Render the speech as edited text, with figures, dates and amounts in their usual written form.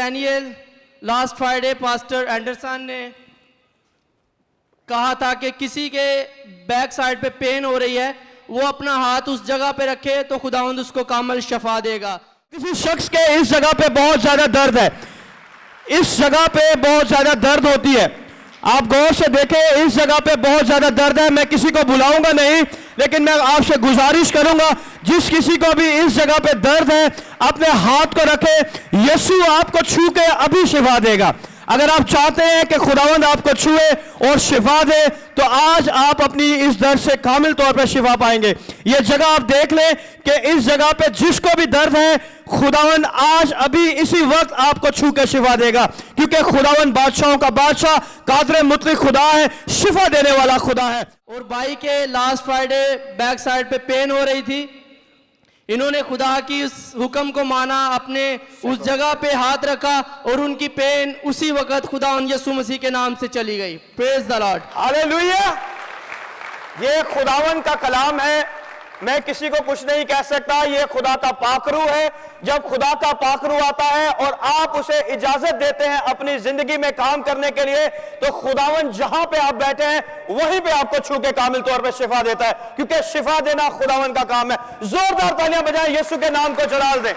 Daniel, last Friday pastor Anderson ने कहा था कि किसी के बैक साइड पे पेन हो रही है, वो अपना हाथ उस जगह पे रखे तो खुदावंद उसको कामल शफा देगा। किसी शख्स के इस जगह पे बहुत ज्यादा दर्द है, इस जगह पे बहुत ज्यादा दर्द होती है। आप गौर से देखें, इस जगह पे बहुत ज्यादा दर्द है। मैं किसी को बुलाऊंगा नहीं, लेकिन मैं आपसे गुजारिश करूंगा, जिस किसी को भी इस जगह पे दर्द है अपने हाथ को रखे, यीशु आपको छू के अभी शिफा देगा। अगर आप चाहते हैं कि खुदावंद आपको छुए और शिफा दे, तो आज आप अपनी इस दर्द से कामिल तौर पर शिफा पाएंगे। ये जगह आप देख लें कि इस जगह पे जिसको भी दर्द है, खुदावंद आज अभी इसी वक्त आपको छू के शिफा देगा, क्योंकि खुदावंद बादशाहों का बादशाह, कादिर मुतलक खुदा है, शिफा देने वाला खुदा है। और भाई के लास्ट फ्राइडे बैक साइड पे पेन हो रही थी, इन्होंने खुदा की उस हुक्म को माना, अपने उस जगह पे हाथ रखा और उनकी पेन उसी वक्त खुदा यीशु मसीह के नाम से चली गई। Praise the Lord, hallelujah. ये खुदावन का कलाम है, मैं किसी को कुछ नहीं कह सकता। ये खुदा का पाकरू है। जब खुदा का पाकरू आता है और आप उसे इजाजत देते हैं अपनी जिंदगी में काम करने के लिए, तो खुदावन जहां पे आप बैठे हैं वहीं पे आपको छू के कामिल तौर पे शिफा देता है, क्योंकि शिफा देना खुदावन का काम है। जोरदार तालियां बजाएं, यीशु के नाम को जलाल दें।